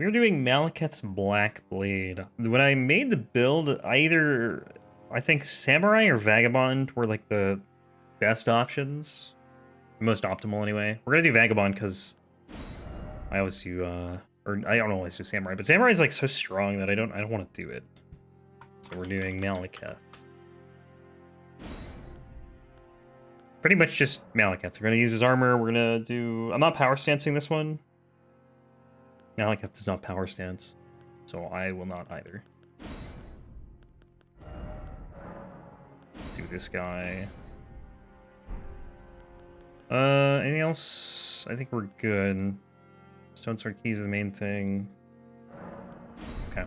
We were doing Maliketh's Black Blade. When I made the build, I think Samurai or Vagabond were like the best options. Most optimal anyway. We're gonna do Vagabond because I always do, or I don't always do Samurai, but Samurai is like so strong that I don't want to do it. So we're doing Maliketh. Pretty much just Maliketh. We're gonna use his armor. We're gonna do. I'm not power stancing this one. Maliketh does not power stance, so I will not either. Do this guy. Anything else? I think we're good. Stone Sword Keys are the main thing. Okay.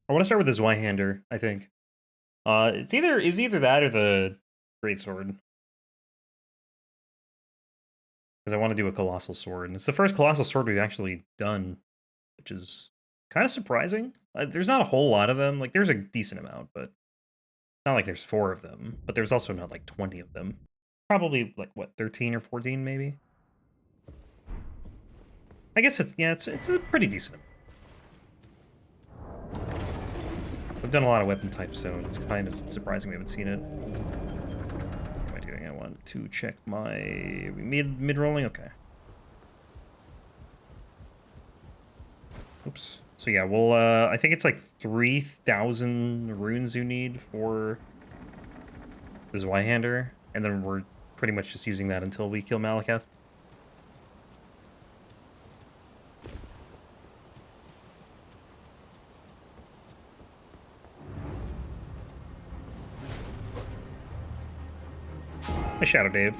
I want to start with the Zweihander, I think. It was either that or the Greatsword. Because I want to do a Colossal Sword. And it's the first Colossal Sword we've actually done, which is kind of surprising. There's not a whole lot of them. Like, there's a decent amount, but not like there's 4 of them. But there's also not like 20 of them. Probably like, what, 13 or 14 maybe? I guess it's a pretty decent. I've done a lot of weapon types, so it's kind of surprising we haven't seen it. What am I doing? I want to check my mid rolling. Okay. Oops. So yeah, well, I think it's like 3,000 runes you need for the Zweihander, and then we're pretty much just using that until we kill Maliketh. Hi, Shadow Dave.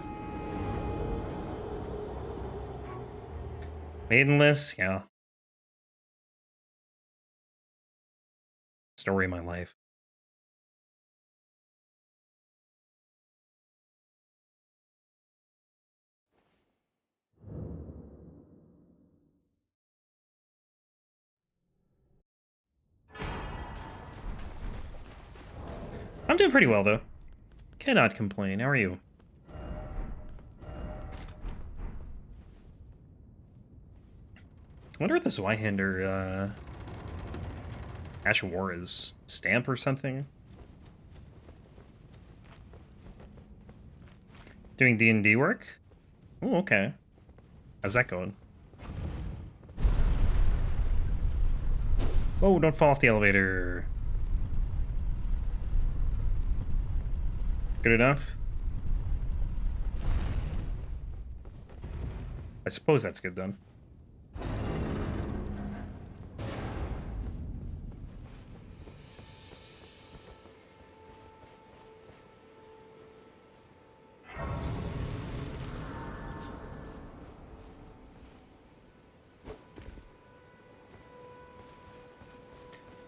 Maidenless, yeah. Story of my life. I'm doing pretty well, though. Cannot complain. How are you? I wonder what this Zweihander, Ash of War is. Stamp or something? Doing D&D work? Oh, okay. How's that going? Oh, don't fall off the elevator. Good enough? I suppose that's good, then.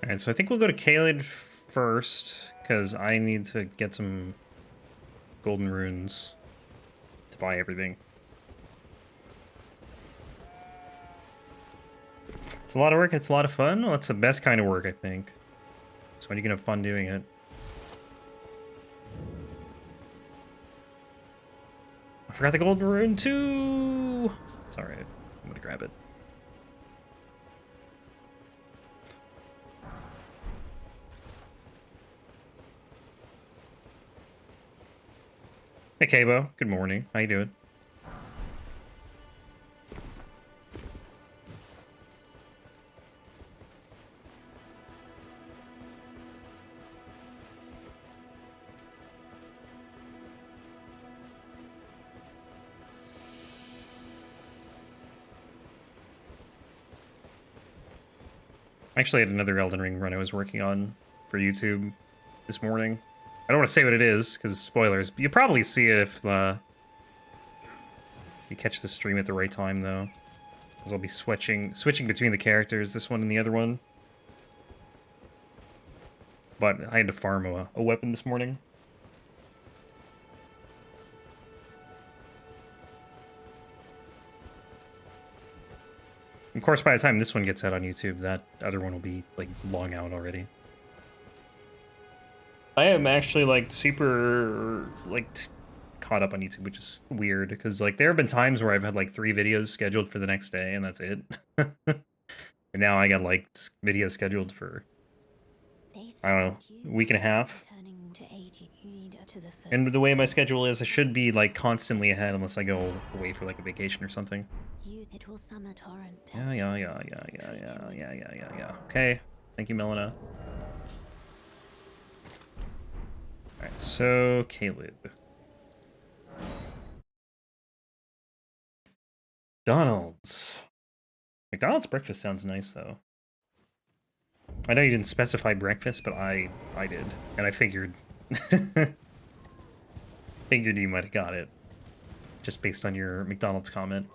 Alright, so I think we'll go to Caelid first, because I need to get some golden runes to buy everything. It's a lot of work, it's a lot of fun. Well, it's the best kind of work, I think. So when you can have fun doing it. I forgot the golden rune too! It's alright. I'm gonna grab it. Hey, Kabo. Good morning. How you doing? I actually had another Elden Ring run I was working on for YouTube this morning. I don't want to say what it is, because spoilers. But you probably see it if you catch the stream at the right time, though. Because I'll be switching between the characters, this one and the other one. But I had to farm a weapon this morning. Of course, by the time this one gets out on YouTube, that other one will be, like, long out already. I am actually, like, super, like, caught up on YouTube, which is weird, because, like, there have been times where I've had, like, 3 videos scheduled for the next day, and that's it. But now I got like videos scheduled for, I don't know, a week and a half. And the way my schedule is, I should be like constantly ahead unless I go away for like a vacation or something. Yeah. Okay. Thank you, Melina. Alright, so Caleb. McDonald's. McDonald's breakfast sounds nice though. I know you didn't specify breakfast, but I did. And I figured figured you might have got it. Just based on your McDonald's comment.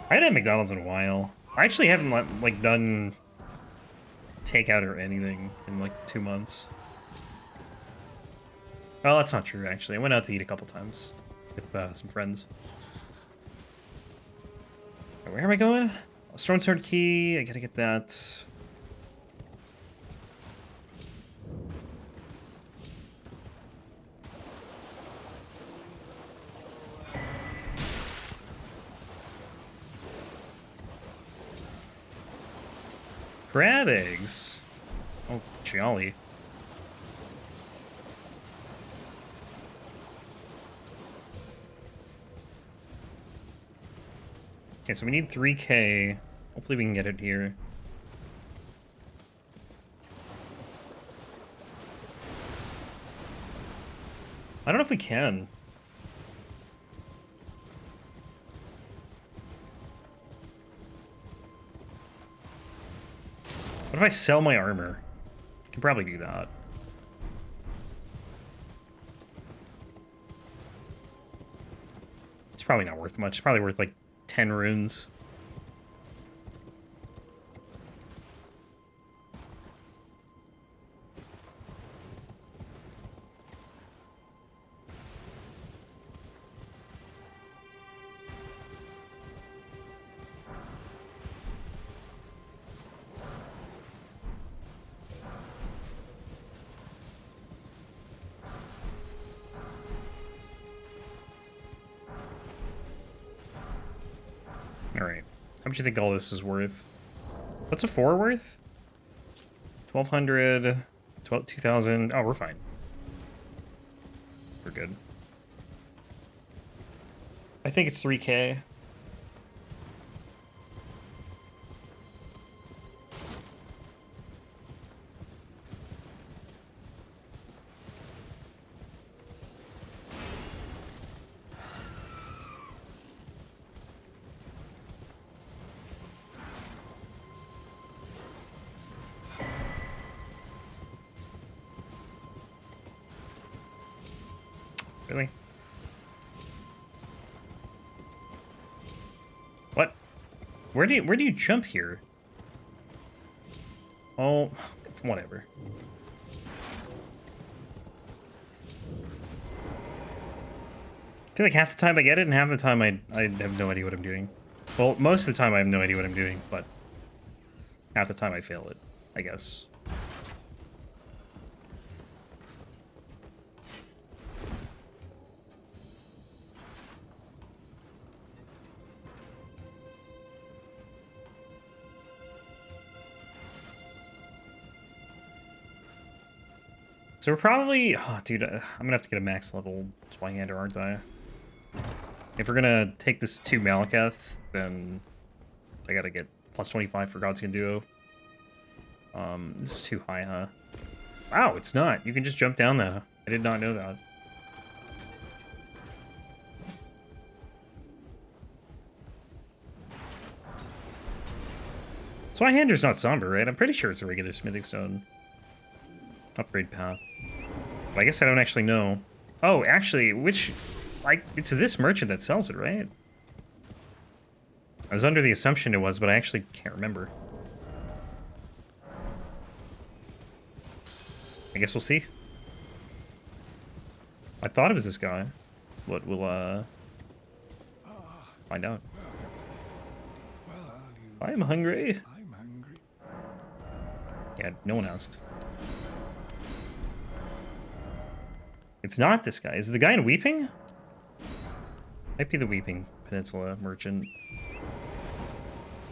I haven't had McDonald's in a while. I actually haven't like done takeout or anything in like 2 months. Oh, that's not true actually. I went out to eat a couple times with some friends. Where am I going? Stone Sword Key. I gotta get that. Crab eggs. Oh, jolly. Okay, so we need 3K. Hopefully we can get it here. I don't know if we can. What if I sell my armor? I can probably do that. It's probably not worth much. It's probably worth like 10 runes. Alright. How much do you think all this is worth? What's a 4 worth? 1,200, 2,000. Oh, we're fine. We're good. I think it's 3K. Really? What? Where do you jump here? Oh, whatever. I feel like half the time I get it, and half the time I have no idea what I'm doing. Well, most of the time I have no idea what I'm doing, but half the time I fail it, I guess. So we're probably... Oh, dude, I'm gonna have to get a max level Twyhander, aren't I? If we're gonna take this to Maliketh, then I gotta get plus 25 for Godskin Duo. This is too high, huh? Wow, it's not. You can just jump down that. I did not know that. Twyhander's not somber, right? I'm pretty sure it's a regular smithing stone. Upgrade path. But I guess I don't actually know. Oh, actually, which... it's this merchant that sells it, right? I was under the assumption it was, but I actually can't remember. I guess we'll see. I thought it was this guy. But we'll, find out. I'm hungry. Yeah, no one asked. It's not this guy. Is it the guy in Weeping? Might be the Weeping. Peninsula Merchant.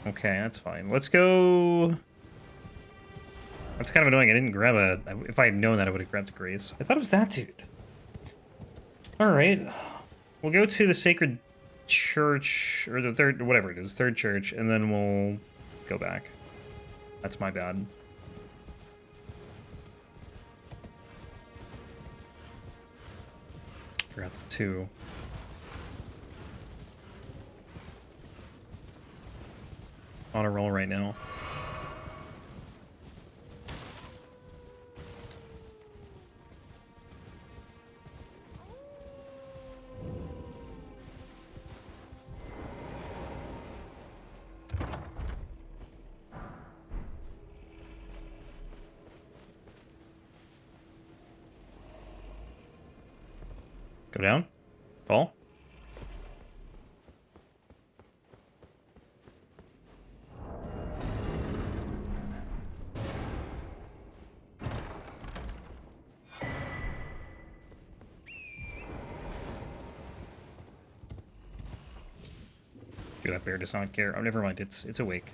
Okay, that's fine. Let's go... That's kind of annoying. I didn't grab a... If I had known that, I would have grabbed a Grace. I thought it was that dude. Alright. We'll go to the Sacred Church, or the third... Whatever it is. Third Church, and then we'll go back. That's my bad. Forgot the 2. On a roll right now. Go down. Fall. Dude, that bear does not care. Oh, never mind. It's awake.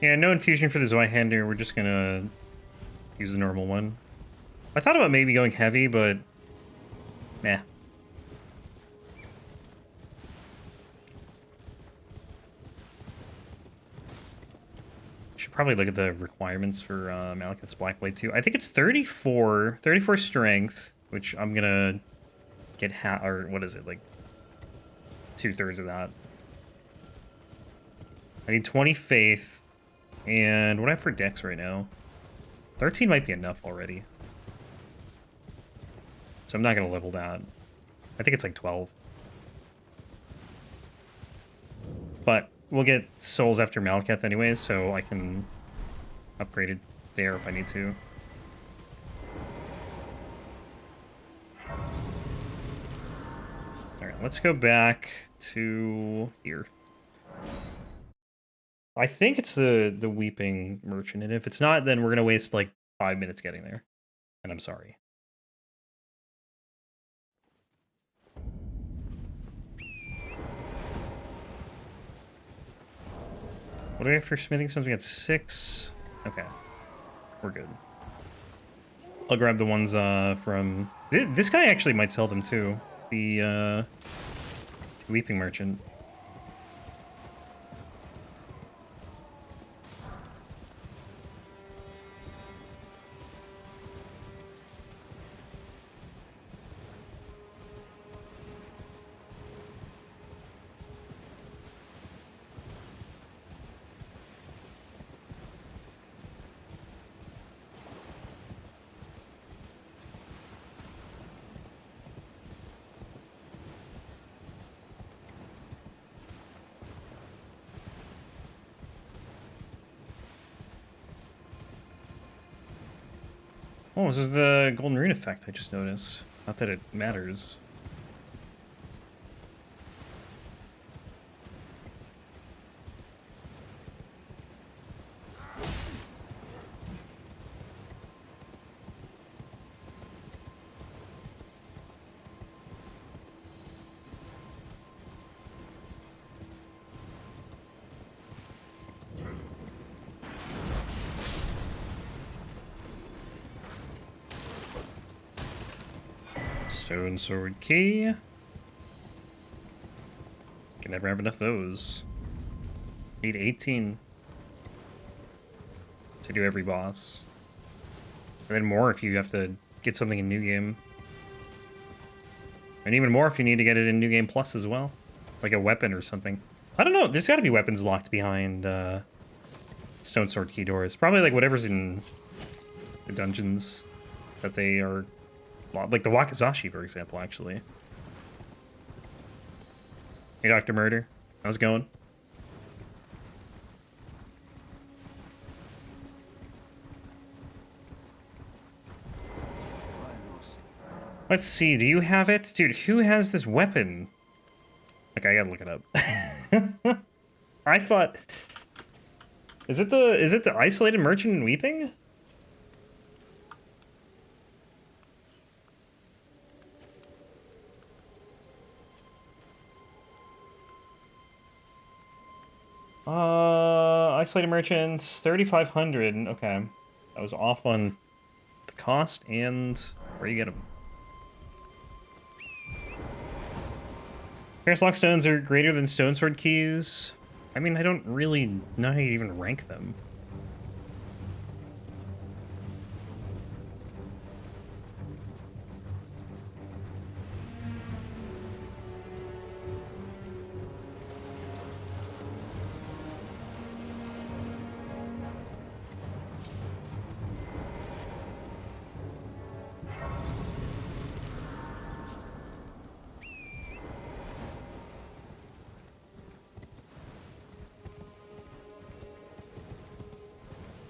Yeah, no infusion for the Zweihander. We're just gonna use the normal one. I thought about maybe going heavy, but nah. Should probably look at the requirements for Maliketh's Blackblade too. I think it's 34 strength, which I'm gonna get or what is it, like 2/3 of that. I need 20 faith. And what do I have for dex right now? 13 might be enough already. So I'm not going to level that. I think it's like 12. But we'll get souls after Maliketh anyways, so I can upgrade it there if I need to. Alright, let's go back to here. I think it's the Weeping Merchant, and if it's not, then we're gonna waste like 5 minutes getting there. And I'm sorry. What do we have for smithing stones? We got 6. Okay. We're good. I'll grab the ones from... This guy actually might sell them too. The Weeping Merchant. Oh, this is the Golden Rune effect I just noticed. Not that it matters. Stone Sword Key. Can never have enough of those. Need 18 to do every boss. And then more if you have to get something in New Game. And even more if you need to get it in New Game Plus as well. Like a weapon or something. I don't know, there's gotta be weapons locked behind Stone Sword Key doors. Probably like whatever's in the dungeons that they are... Like the Wakizashi, for example, actually. Hey, Dr. Murder. How's it going? Let's see, do you have it? Dude, who has this weapon? Okay, I gotta look it up. I thought Is it the isolated merchant and weeping? Isolated merchants, 3,500. Okay. That was off on the cost and where you get them. Ferrous Lockstones are greater than Stone Sword keys. I mean, I don't really know how you even rank them.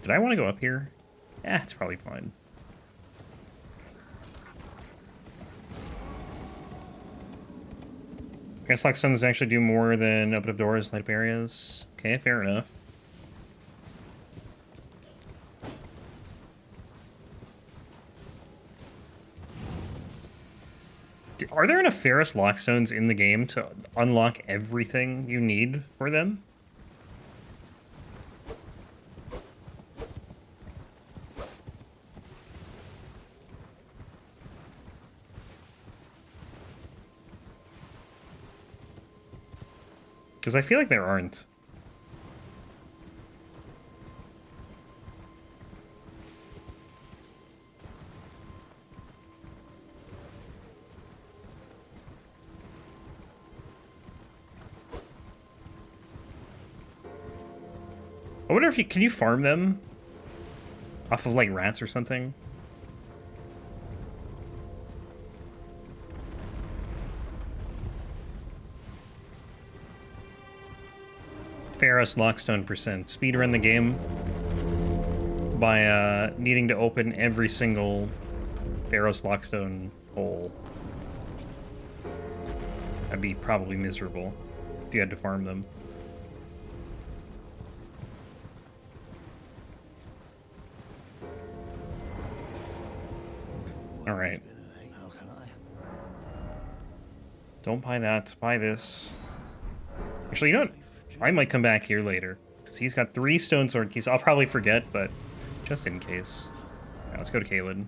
Did I want to go up here? Yeah, it's probably fine. Ferrous Lockstones actually do more than open up doors, light up areas. Okay, fair enough. Are there enough Ferrous Lockstones in the game to unlock everything you need for them? Because I feel like there aren't. I wonder if can you farm them off of like rats or something? Ferrous Lockstone percent. Speedrun the game by needing to open every single Ferrous Lockstone hole. That'd be probably miserable if you had to farm them. All right. Don't buy that. Buy this. Actually, you know what? I might come back here later. Because he's got 3 Stone Sword keys. I'll probably forget, but just in case. Right, let's go to Caelid.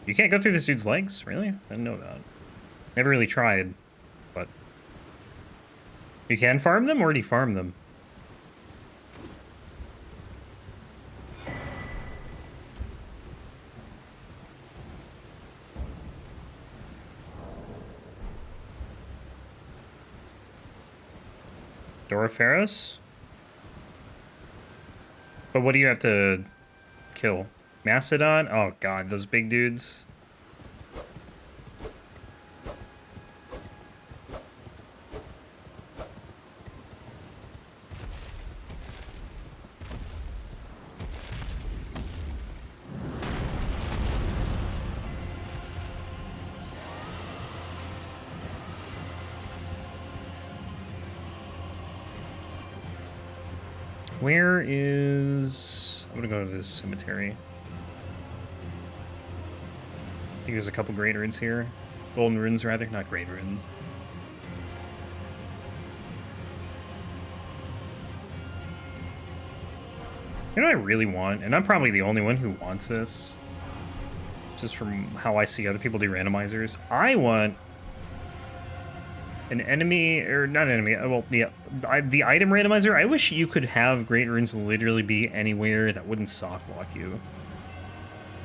You can't go through this dude's legs? Really? I didn't know that. Never really tried, but... You can farm them, or do you farm them? Doroferos? But what do you have to kill? Mastodon? Oh god, those big dudes. Where is... I'm gonna go to this cemetery. I think there's a couple great runes here. Golden runes, rather. Not great runes. You know what I really want? And I'm probably the only one who wants this. Just from how I see other people do randomizers. I want an enemy, or not enemy, well, the item randomizer. I wish you could have great runes literally be anywhere that wouldn't soft lock you.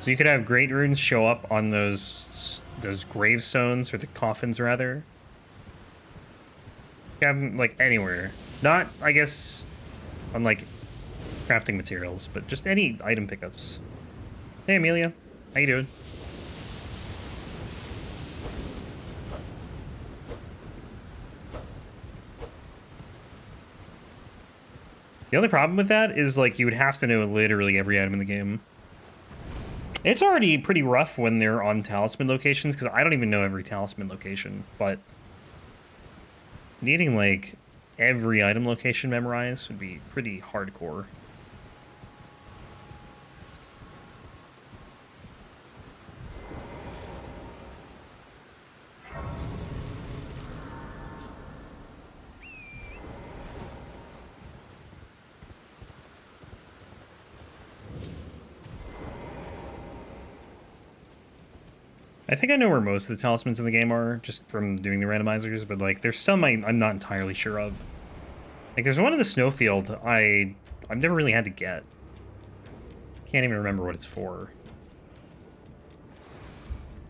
So you could have great runes show up on those gravestones, or the coffins rather. You have them like anywhere. Not, I guess, on like crafting materials, but just any item pickups. Hey Amelia, how you doing? The only problem with that is like you would have to know literally every item in the game. It's already pretty rough when they're on talisman locations, because I don't even know every talisman location, but needing like every item location memorized would be pretty hardcore. I think I know where most of the talismans in the game are, just from doing the randomizers, but like there's some I'm not entirely sure of. Like there's one in the snowfield I've never really had to get. Can't even remember what it's for.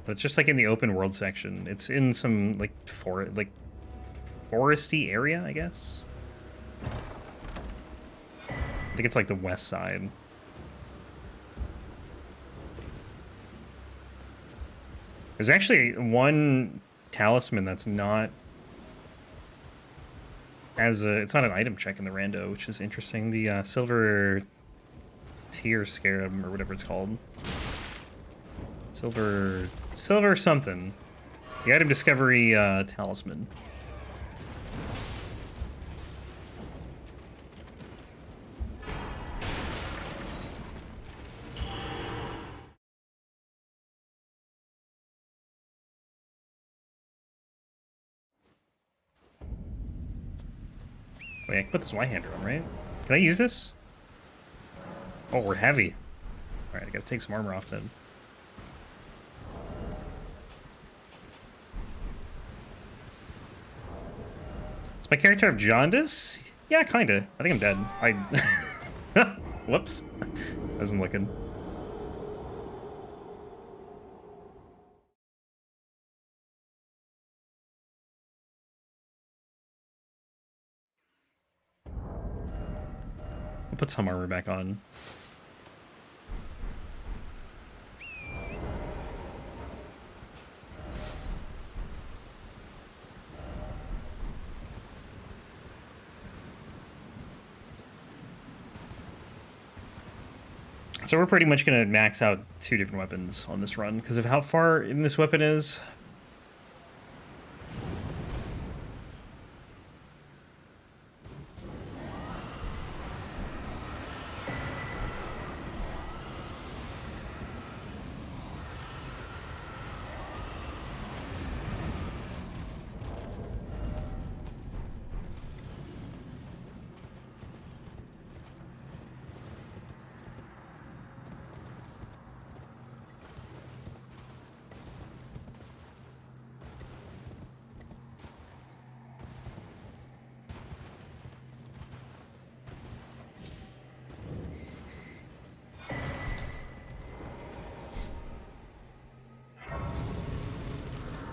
But it's just like in the open world section. It's in some like foresty area, I guess. I think it's like the west side. There's actually one talisman that's not it's not an item check in the rando, which is interesting. The silver tear scarab, or whatever it's called. Silver something. The item discovery talisman. Wait, I can put this Y-hander on, right? Can I use this? Oh, we're heavy. Alright, I gotta take some armor off then. Is my character have jaundice? Yeah, kinda. I think I'm dead. Whoops. Wasn't looking. I'll put some armor back on. So we're pretty much going to max out 2 different weapons on this run because of how far in this weapon is.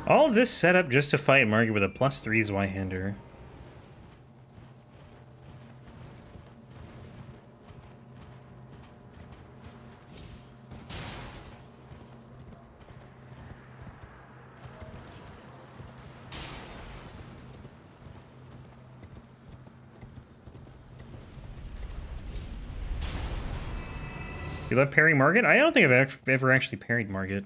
All this setup just to fight Margit with a +3's Y-hander. You love parrying Margit? I don't think I've ever actually parried Margit.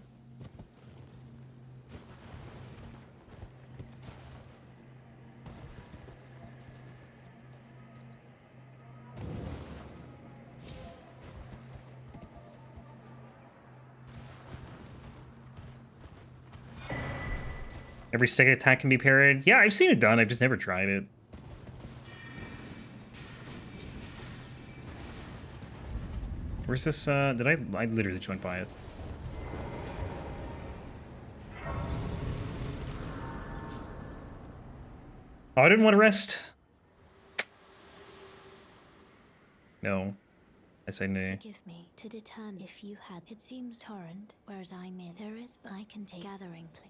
Every stick attack can be parried? Yeah, I've seen it done, I've just never tried it. Where's this, I literally just went by it. Oh, I didn't want to rest. No. I say nay. Forgive me to determine if you had. It seems torrent, whereas I'm in. There is, but I can take gathering place.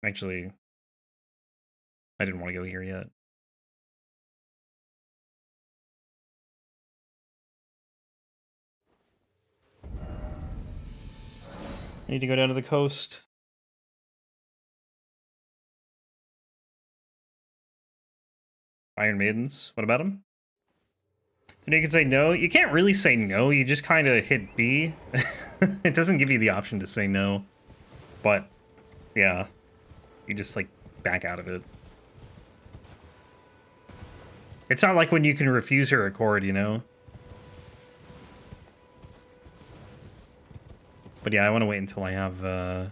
Actually, I didn't want to go here yet. I need to go down to the coast. Iron Maidens. What about them? You can say no. You can't really say no. You just kind of hit B. It doesn't give you the option to say no. But, yeah. You just, like, back out of it. It's not like when you can refuse her accord, you know? But yeah, I want to wait until I have the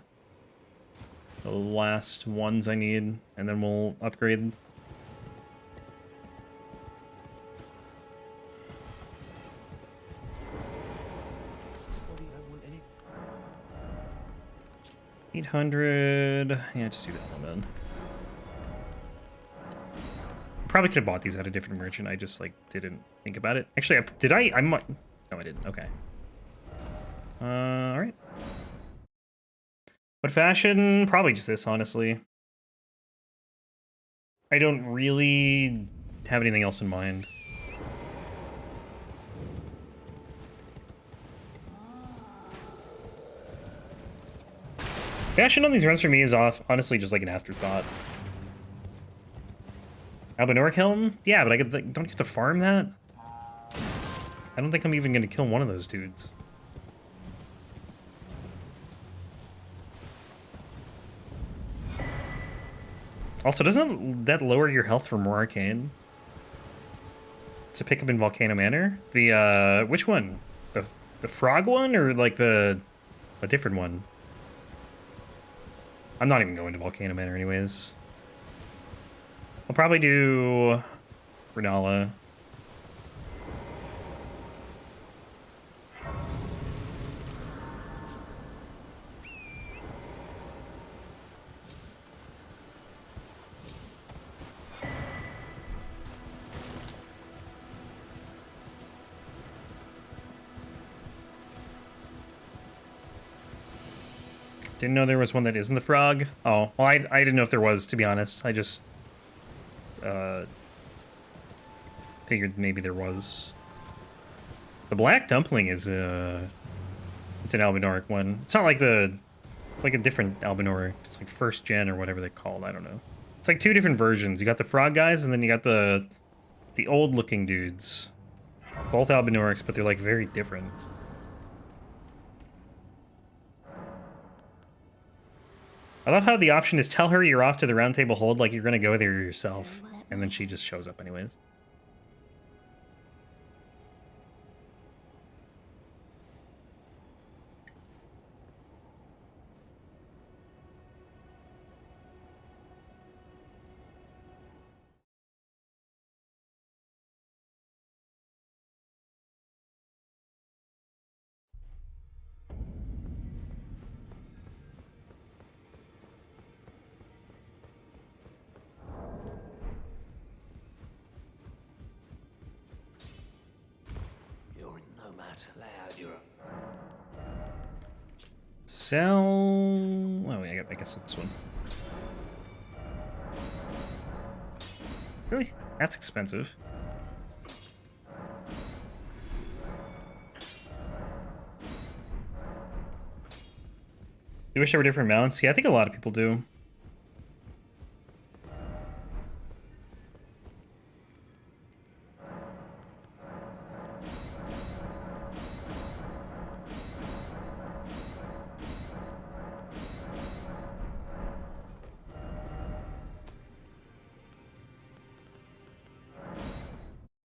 last ones I need, and then we'll upgrade. $800. Yeah, just do that one then. Probably could have bought these at a different merchant. I just like didn't think about it. Actually, did I? I might. No, I didn't. Okay. All right. What fashion? Probably just this, honestly. I don't really have anything else in mind. Fashion on these runs for me is honestly just like an afterthought. Albinoric Helm? Yeah, but don't get to farm that? I don't think I'm even gonna kill one of those dudes. Also, doesn't that lower your health for more arcane? To pick up in Volcano Manor? The, which one? The frog one, or like a different one? I'm not even going to Volcano Manor anyways. I'll probably do Renala. Didn't know there was one that isn't the frog. Oh, well, I didn't know if there was, to be honest. I just figured maybe there was. The black dumpling is it's an Albinoric one. It's not like it's like a different Albinoric. It's like first gen or whatever they called. I don't know. It's like two different versions. You got the frog guys, and then you got the old looking dudes. Both Albinorics, but they're like very different. I love how the option is tell her you're off to the round table hold like you're gonna go there yourself. And then she just shows up anyways. Sell... Oh, I guess this one. Really? That's expensive. You wish there were different mounts? Yeah, I think a lot of people do.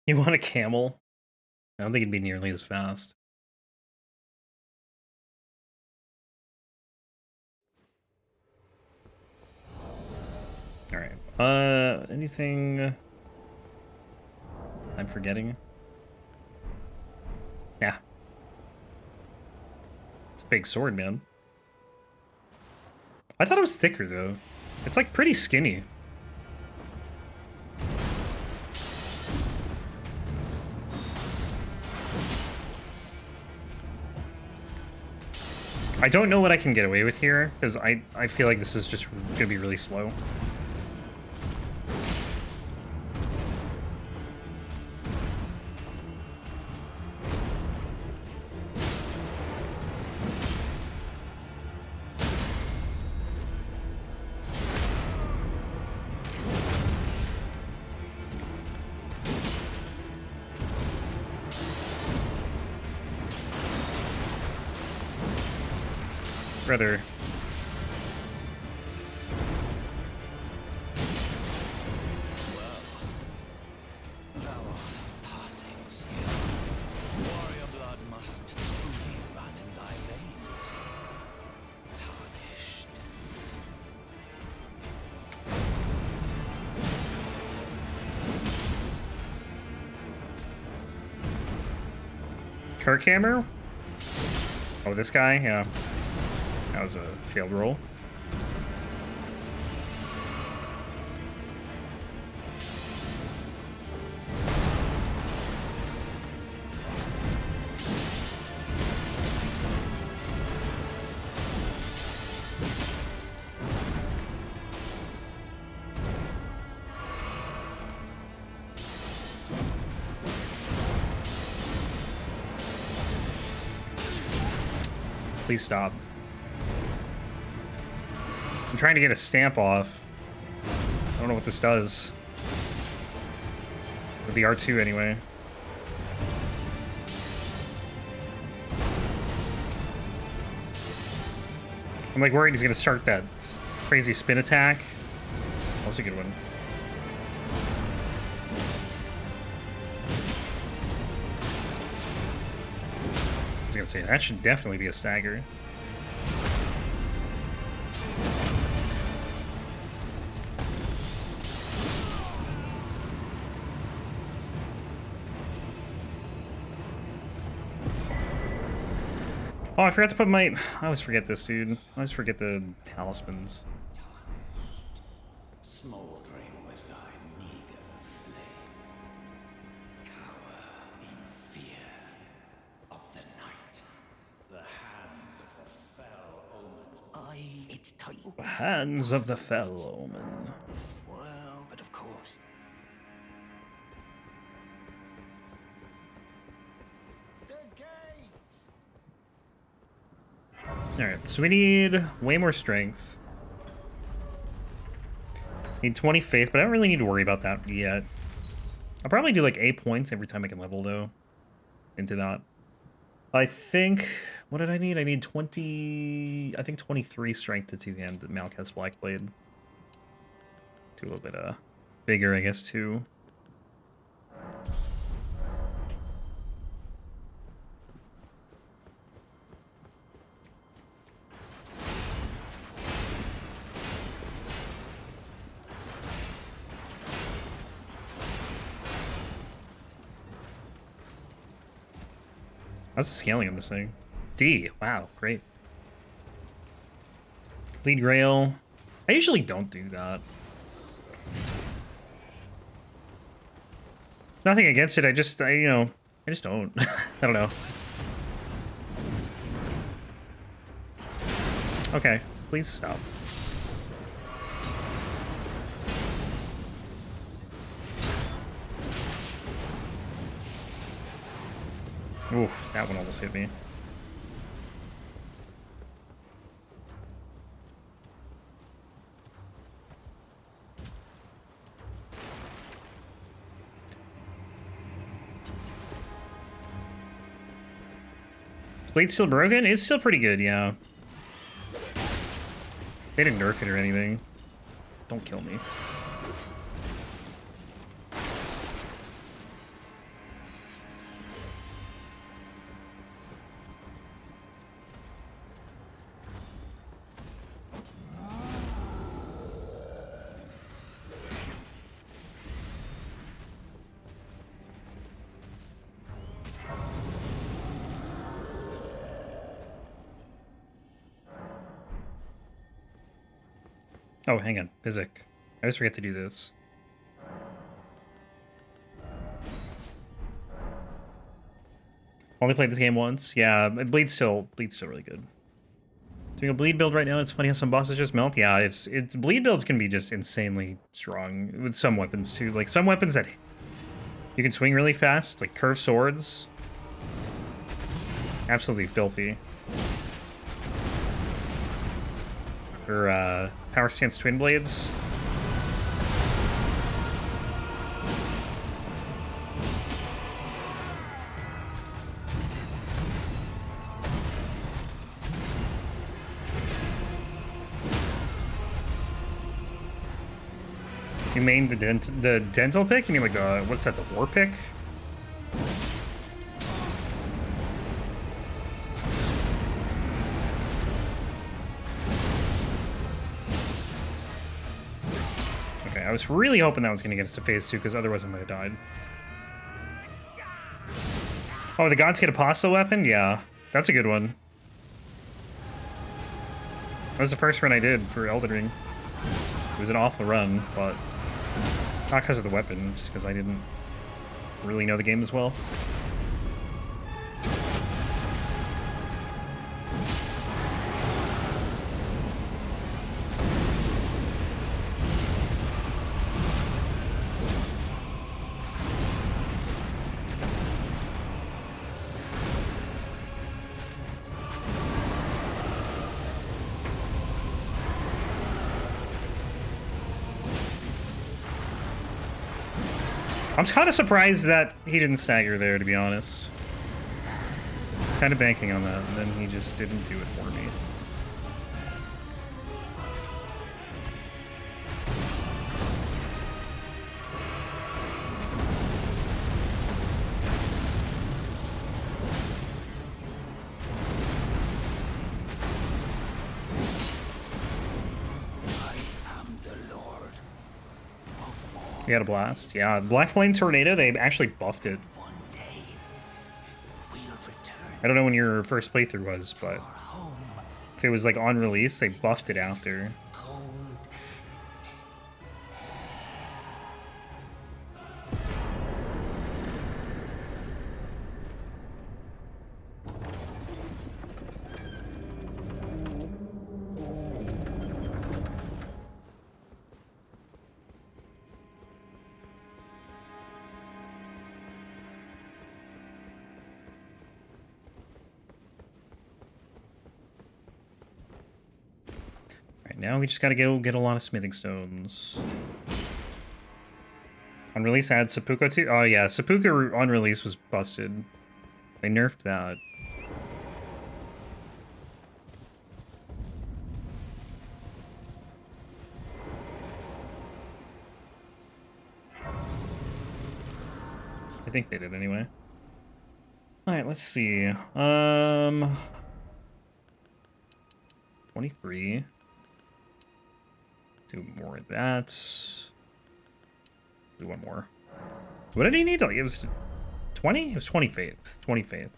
You want a camel? I don't think it'd be nearly as fast. Alright. Anything I'm forgetting? Yeah. It's a big sword, man. I thought it was thicker, though. It's like pretty skinny. I don't know what I can get away with here, because I feel like this is just gonna be really slow. Brother. Kirkhammer? Oh, this guy? Yeah. That was a failed roll. Please stop. I'm trying to get a stamp off. I don't know what this does. With the R2 anyway. I'm like worried he's gonna start that crazy spin attack. That was a good one. I was gonna say, that should definitely be a stagger. Oh, I forgot to put my... I always forget this, dude. I always forget the talismans. Smoldering with thy meager flame, cower in fear of the night. The hands of the fell omen. It's tight. The hands of the fell omen. Well, but of course. The gate. Alright, so we need way more strength. Need 20 faith, but I don't really need to worry about that yet. I'll probably do like 8 points every time I can level, though, into that. I think... What did I need? I need 20... I think 23 strength to two-hand Maliketh's Blackblade. Do a little bit bigger, I guess, too. How's the scaling of this thing? D. Wow, great. Bleed Grail. I usually don't do that. Nothing against it, I just don't. I don't know. Okay, please stop. Oof, that one almost hit me. Is Blade still broken? It's still pretty good, yeah. They didn't nerf it or anything. Don't kill me. Oh, hang on. Physic. I always forget to do this. Only played this game once. Yeah, Bleed's still really good. Doing a bleed build right now. It's funny how some bosses just melt. Yeah, it's bleed builds can be just insanely strong with some weapons too. Like some weapons that you can swing really fast, like curved swords. Absolutely filthy. Or power stance twin blades. You mean the dental pick? You mean like the what's that? The war pick? Okay, I was really hoping that was gonna get us to phase 2 because otherwise I might have died. Oh, the gods get a pasta weapon? Yeah, that's a good one. That was the first run I did for Elden Ring. It was an awful run, but not because of the weapon, just because I didn't really know the game as well. I'm kind of surprised that he didn't stagger there, to be honest. I was kind of banking on that, and then he just didn't do it for me. We had a blast. Yeah, the Black Flame Tornado, they actually buffed it. I don't know when your first playthrough was, but if it was like on release, they buffed it after. Now we just gotta go get a lot of smithing stones. On release, I had Seppuku too. Oh yeah, Seppuku on release was busted. They nerfed that. I think they did anyway. All right, let's see. 23. Do more of that. Do one more. What did he need? Like, it was 20? It was 20 faith. 20 faith.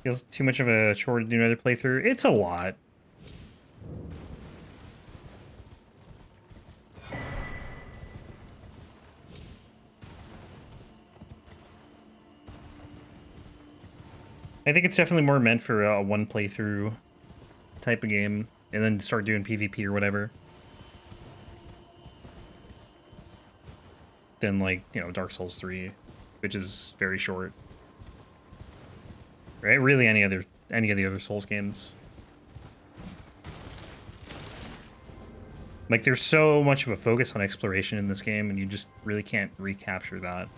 Feels too much of a chore to do another playthrough. It's a lot. I think it's definitely more meant for a one playthrough type of game, and then start doing PvP or whatever. Than like, you know, Dark Souls 3, which is very short. Right? Really any of the other Souls games. Like there's so much of a focus on exploration in this game, and you just really can't recapture that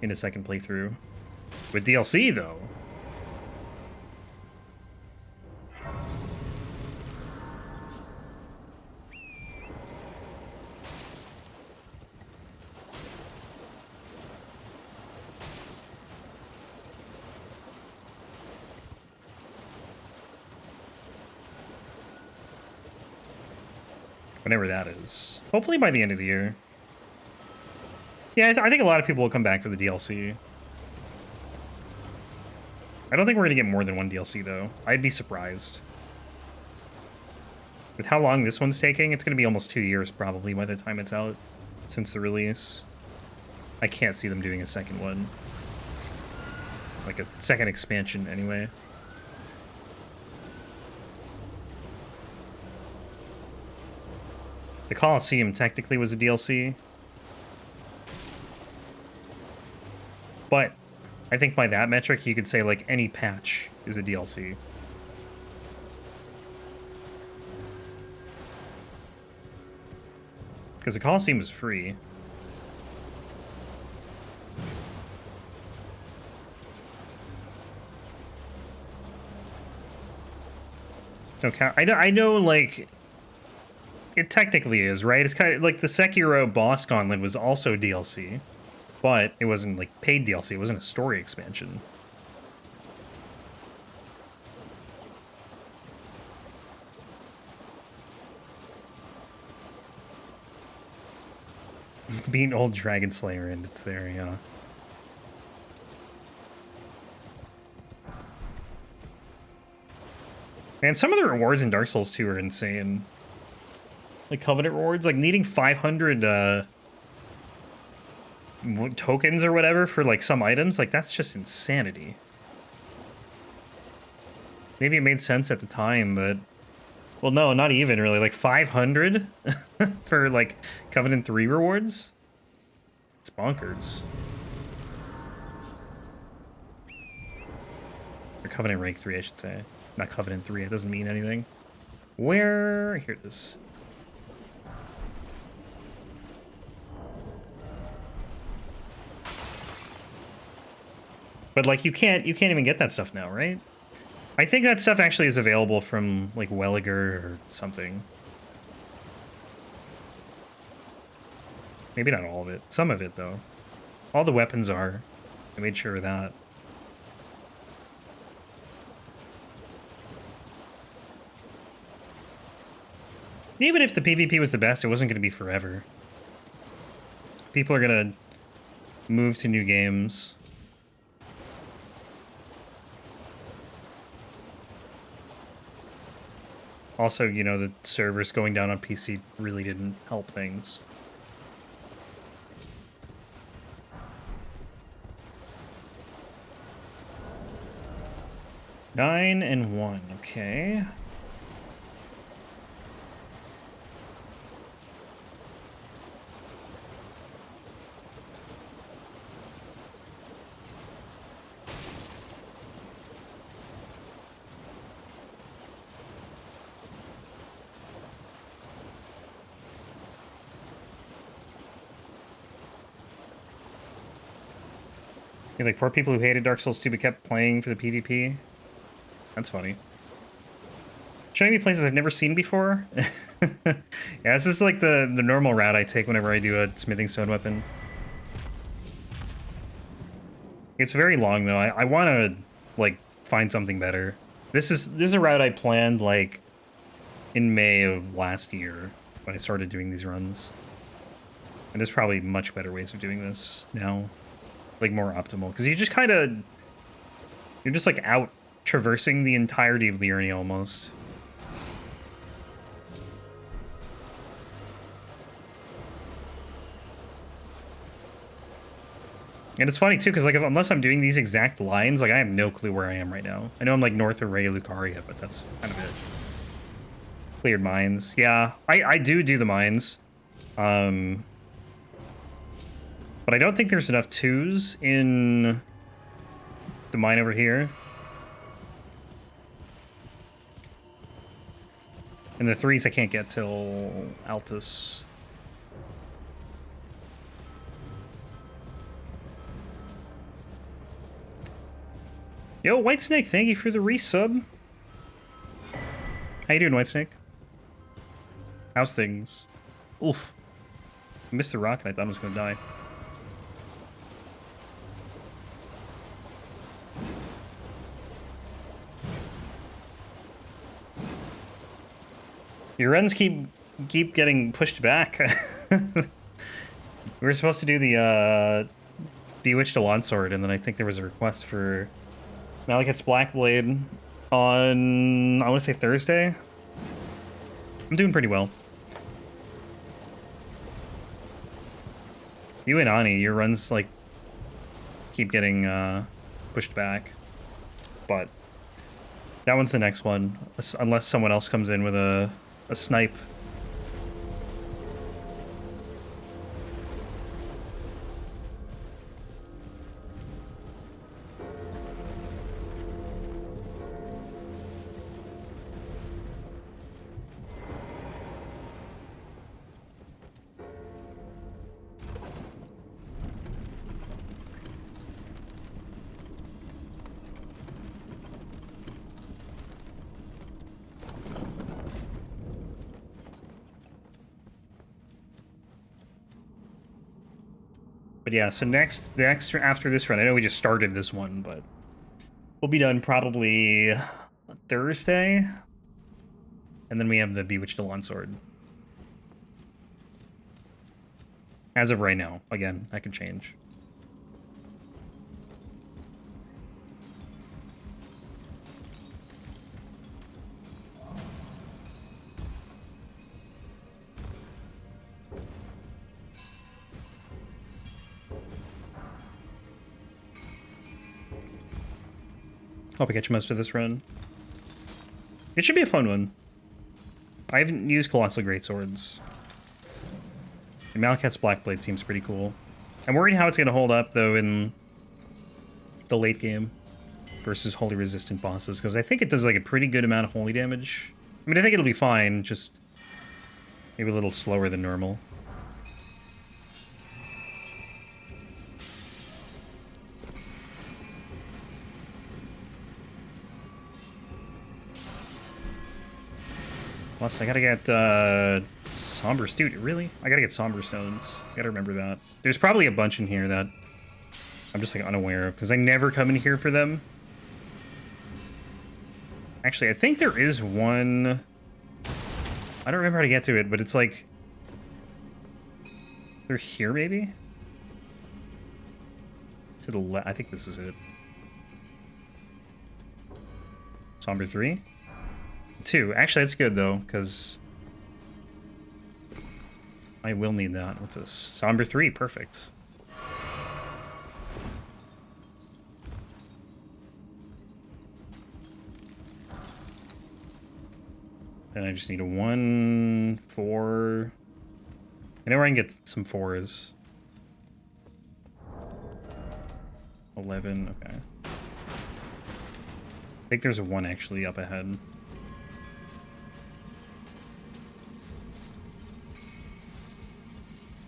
in a second playthrough. With DLC though, whenever that is. Hopefully by the end of the year. Yeah, I think a lot of people will come back for the DLC. I don't think we're going to get more than one DLC, though. I'd be surprised. With how long this one's taking, it's going to be almost 2 years probably by the time it's out since the release. I can't see them doing a second one. Like a second expansion, anyway. The Colosseum technically was a DLC. But I think by that metric, you could say, like, any patch is a DLC. Because the Colosseum is free. Okay, I know, like, it technically is, right? It's kind of like the Sekiro boss gauntlet was also DLC, but it wasn't, like, paid DLC. It wasn't a story expansion. Being old Dragon Slayer and it's there, yeah. And some of the rewards in Dark Souls 2 are insane. Like Covenant rewards, like needing 500 tokens or whatever for like some items, like that's just insanity. Maybe it made sense at the time, but well, no, not even really. Like 500 for like Covenant 3 rewards? It's bonkers. Or Covenant rank 3, I should say. Not Covenant 3, it doesn't mean anything. Where? Here it is. But like you can't even get that stuff now, right? I think that stuff actually is available from like Welliger or something. Maybe not all of it. Some of it though. All the weapons are. I made sure of that. Even if the PvP was the best, it wasn't going to be forever. People are going to move to new games. Also, you know, the servers going down on PC really didn't help things. Nine and 1, okay. Like 4 people who hated Dark Souls 2 but kept playing for the PvP. That's funny. Showing me places I've never seen before. Yeah, this is like the normal route I take whenever I do a smithing stone weapon. It's very long though. I want to like find something better. This is a route I planned like in May of last year when I started doing these runs. And there's probably much better ways of doing this now. Like more optimal, because you just kind of you're just like out traversing the entirety of Liurnia almost. And it's funny too, because like unless I'm doing these exact lines, like I have no clue where I am right now. I know I'm like north of Raya Lucaria, but that's kind of it. Cleared mines, yeah. I do the mines. But I don't think there's enough 2s in the mine over here. And the 3s I can't get till Altus. Yo, Whitesnake, thank you for the resub. How you doing, Whitesnake? How's things? Oof. I missed the rocket, I thought I was gonna die. Your runs keep getting pushed back. We were supposed to do the Bewitched Sword, and then I think there was a request for Maliketh's Blackblade on, I want to say Thursday. I'm doing pretty well. You and Ani, your runs, like, keep getting pushed back. But that one's the next one, unless someone else comes in with a snipe. But yeah, so next after this run, I know we just started this one, but we'll be done probably Thursday. And then we have the Bewitched Alon Sword. As of right now. Again, that could change. Hope I catch most of this run. It should be a fun one. I haven't used Colossal Greatswords. And Maliketh's Blackblade seems pretty cool. I'm worried how it's going to hold up, though, in the late game versus Holy Resistant bosses, because I think it does, like, a pretty good amount of holy damage. I mean, I think it'll be fine, just maybe a little slower than normal. Plus, I gotta get, Somber Dude, really? I gotta get Somber Stones. I gotta remember that. There's probably a bunch in here that I'm just, like, unaware of, because I never come in here for them. Actually, I think there is one... I don't remember how to get to it, but it's, like... They're here, maybe? To the left. I think this is it. Somber 3? 2. Actually, that's good, though, because I will need that. What's this? Somber 3. Perfect. Then I just need a 1, 4... I know where I can get some 4s. 11, okay. I think there's a 1 actually up ahead.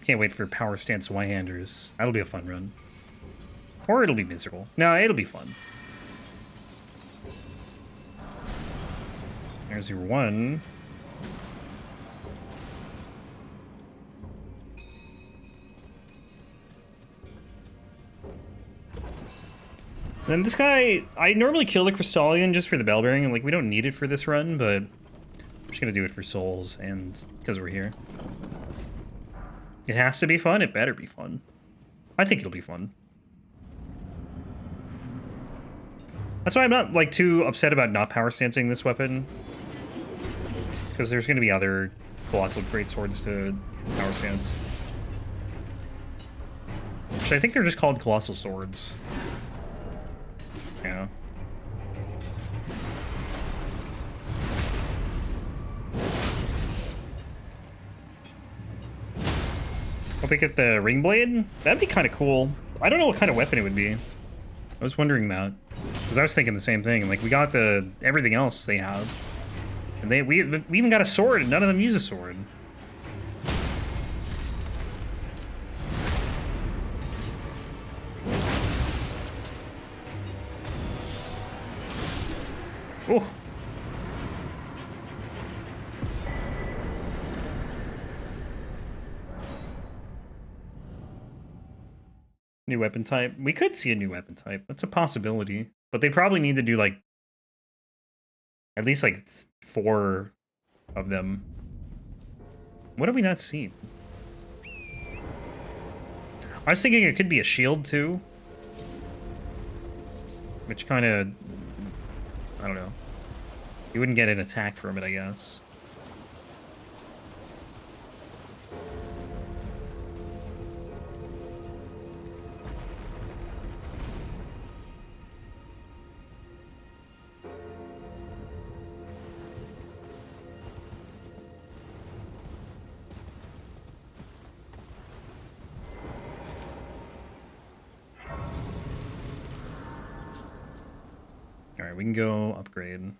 Can't wait for Power Stance Y-handers. That'll be a fun run. Or it'll be miserable. No, it'll be fun. There's your 1. Then this guy, I normally kill the Crystallion just for the Bell Bearing, and like we don't need it for this run, but I'm just gonna do it for souls and because we're here. It has to be fun. It better be fun. I think it'll be fun. That's why I'm not like too upset about not power stancing this weapon, because there's going to be other Colossal Greatswords to power stance. Actually, I think they're just called Colossal Swords. Yeah. Hope we get the Ring Blade. That'd be kind of cool. I don't know what kind of weapon it would be. I was wondering that, because I was thinking the same thing. Like, we got the everything else they have, and we even got a sword, and none of them use a sword. Oh. New weapon type. We could see a new weapon type. That's a possibility. But they probably need to do, like, at least, like, 4 of them. What have we not seen? I was thinking it could be a shield, too. Which kind of... I don't know. You wouldn't get an attack from it, I guess. Alright, we can go upgrade.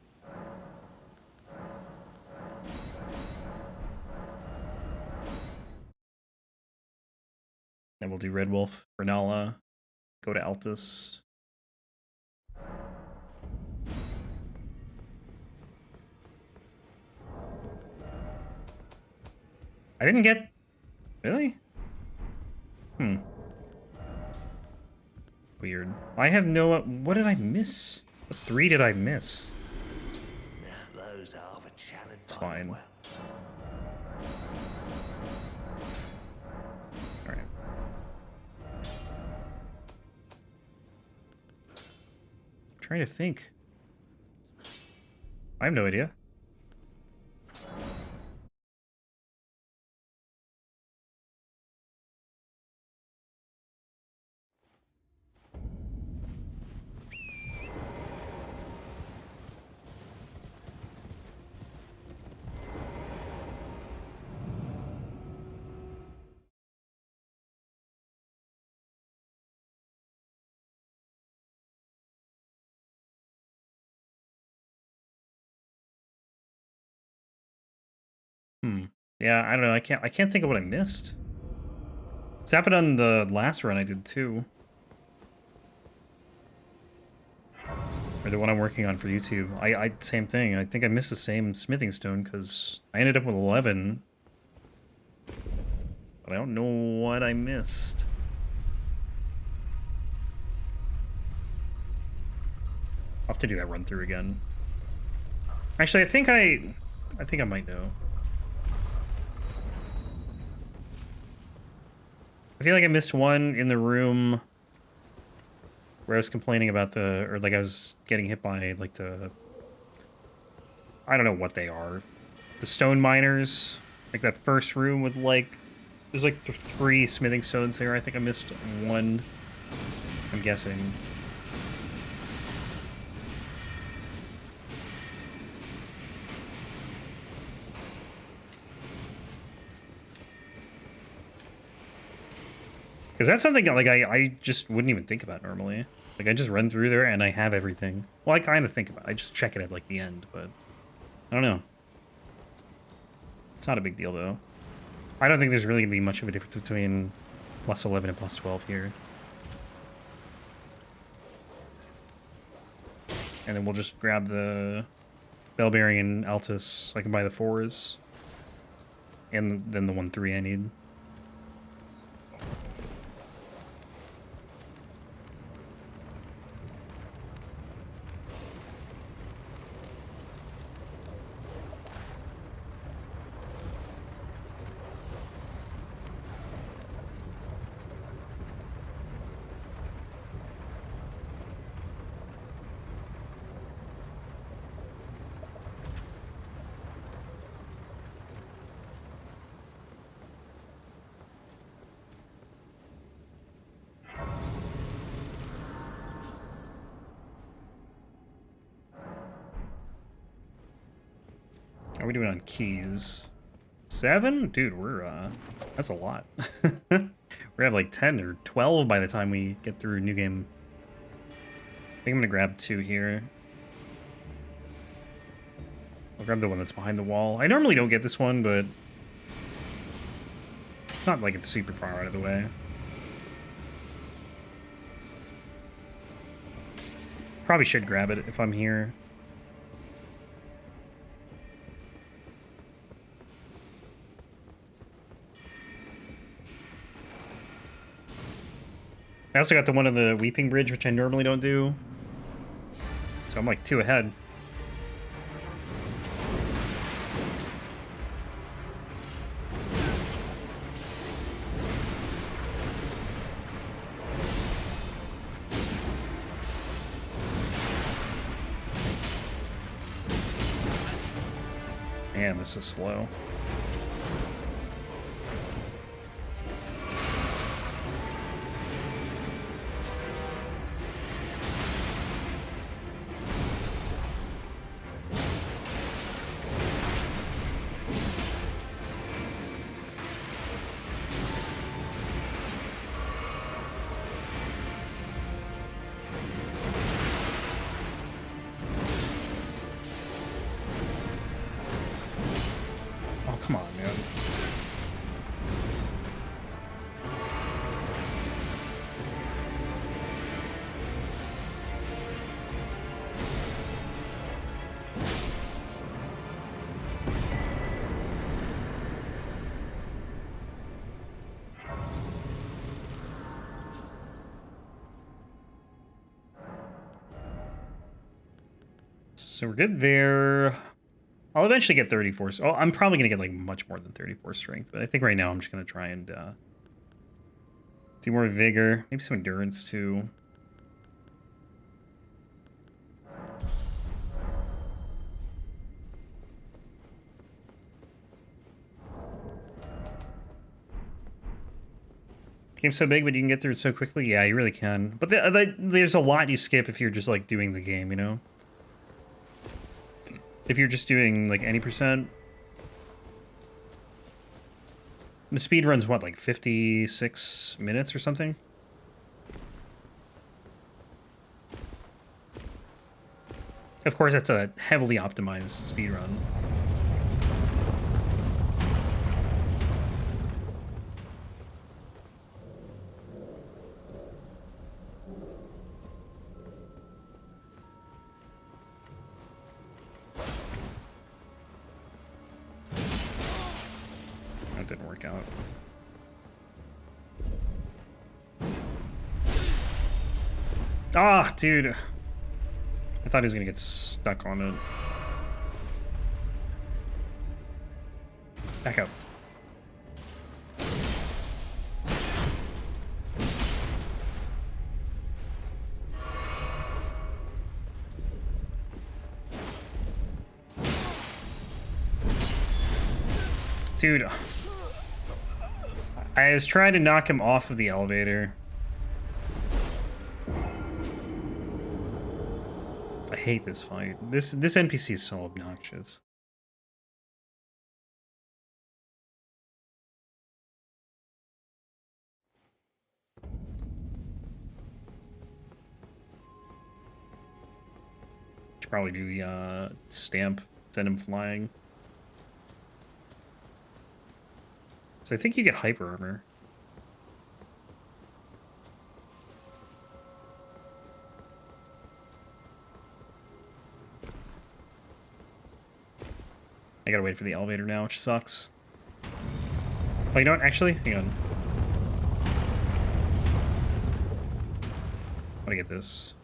Then we'll do Red Wolf, Renala, go to Altus. I didn't get... Really? Weird. I have no... What did I miss? What 3 did I miss? Those are the challenge. It's fine. Alright. Trying to think. I have no idea. Yeah, I don't know. I can't think of what I missed. It's happened on the last run I did too. Or the one I'm working on for YouTube. I same thing. I think I missed the same smithing stone because I ended up with 11. But I don't know what I missed. I'll have to do that run through again. Actually, I think I might know. I feel like I missed one in the room where I was complaining about the, or like I was getting hit by like the, I don't know what they are. The stone miners, like that first room with like, there's like 3 smithing stones there. I think I missed one, I'm guessing. Because that's something like I just wouldn't even think about normally. Like I just run through there and I have everything. Well, I kind of think about it. I just check it at like the end, but I don't know. It's not a big deal though. I don't think there's really gonna be much of a difference between plus 11 and plus 12 here. And then we'll just grab the Bellbearing and Altus. I can buy the 4s. And then the 1-3 I need. How are we doing on keys? 7? Dude, we're, that's a lot. We're gonna have like 10 or 12 by the time we get through New Game. I think I'm gonna grab 2 here. I'll grab the one that's behind the wall. I normally don't get this one, but it's not like it's super far out of the way. Probably should grab it if I'm here. I also got the one on the Weeping Bridge, which I normally don't do. So I'm like 2 ahead. Man, this is slow. So we're good there. I'll eventually get 34. Oh, I'm probably going to get like much more than 34 strength, but I think right now I'm just going to try and do more vigor. Maybe some endurance too. Game's so big, but you can get through it so quickly. Yeah, you really can. But there's a lot you skip if you're just like doing the game, you know? If you're just doing like any percent. The speed run's what, like 56 minutes or something? Of course, that's a heavily optimized speed run. That didn't work out. Ah, dude. I thought he was gonna get stuck on it. Back up. Dude. I was trying to knock him off of the elevator. I hate this fight. This NPC is so obnoxious. Should probably do the stamp, send him flying. So I think you get hyper armor. I gotta wait for the elevator now, which sucks. Oh, you know what? Actually, hang on. I wanna get this.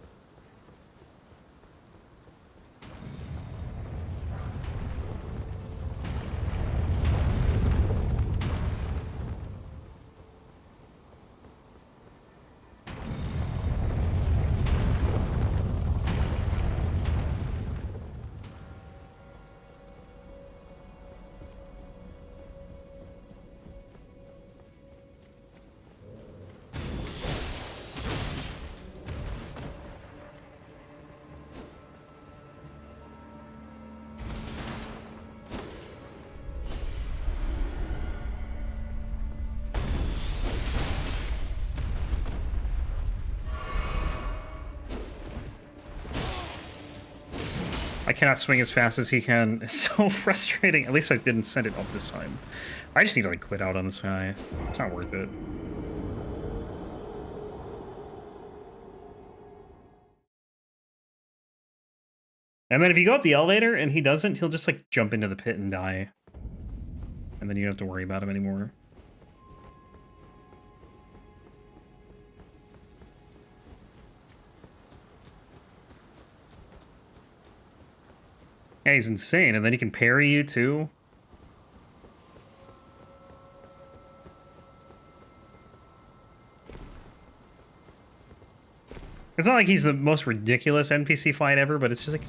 I cannot swing as fast as he can. It's so frustrating. At least I didn't send it up this time. I just need to like quit out on this guy. It's not worth it. And then if you go up the elevator and he doesn't, he'll just like jump into the pit and die. And then you don't have to worry about him anymore. Yeah, he's insane. And then he can parry you too. It's not like he's the most ridiculous NPC fight ever, but it's just like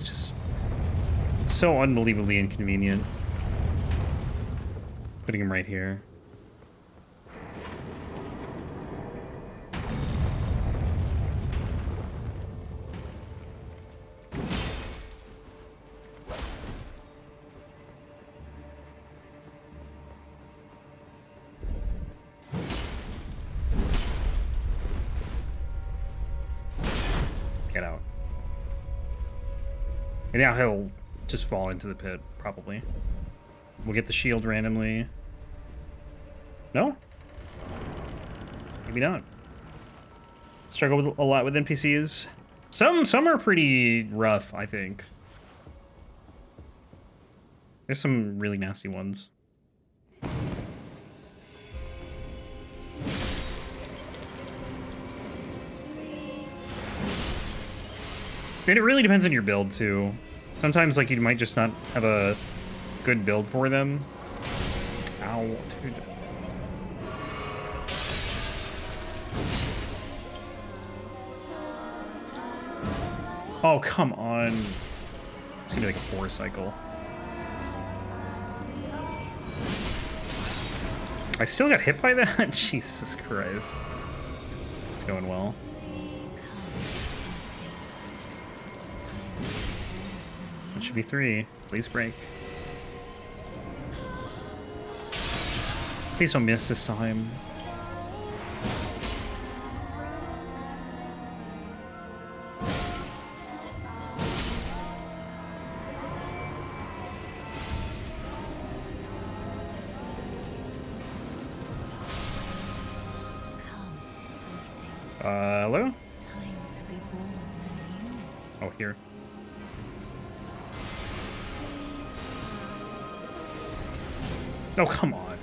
so unbelievably inconvenient. Putting him right here. Get out. And now he'll just fall into the pit, probably. We'll get the shield randomly. No? Maybe not. Struggle with a lot with NPCs. Some are pretty rough, I think. There's some really nasty ones. And it really depends on your build, too. Sometimes, like, you might just not have a good build for them. Ow, dude. Oh, come on. It's gonna be like a 4 cycle. I still got hit by that? Jesus Christ. It's going well. It should be 3. Please break. Please don't miss this time. Hello? Oh, here. Oh, come on.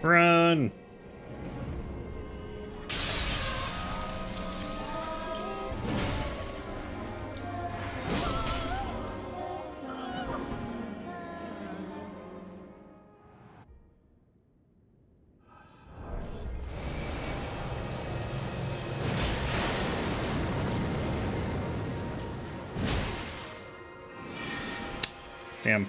Run! Damn.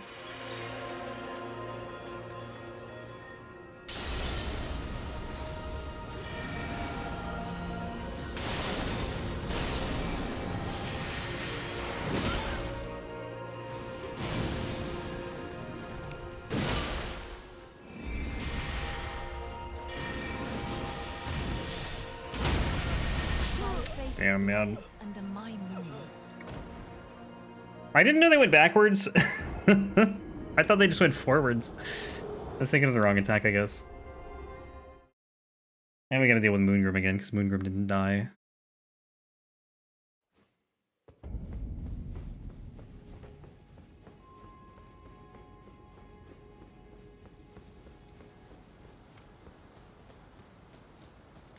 Damn, man. I didn't know they went backwards. I thought they just went forwards. I was thinking of the wrong attack, I guess. And we gotta deal with Moongrim again, because Moongrim didn't die.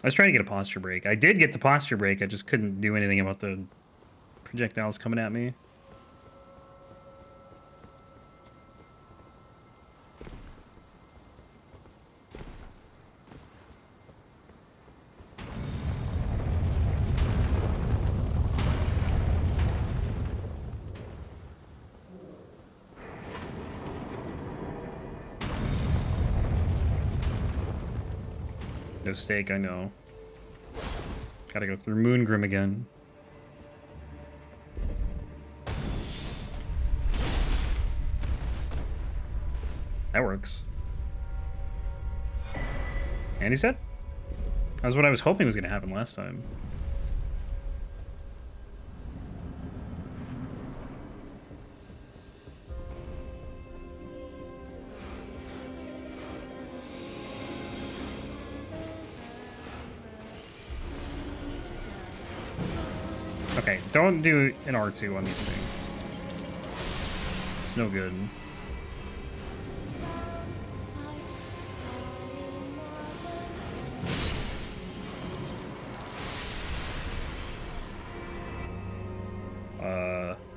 I was trying to get a posture break. I did get the posture break, I just couldn't do anything about the projectiles coming at me. No stake, I know. Gotta go through Moongrim again. That works. And he's dead? That was what I was hoping was gonna happen last time. Okay, don't do an R2 on these things. It's no good.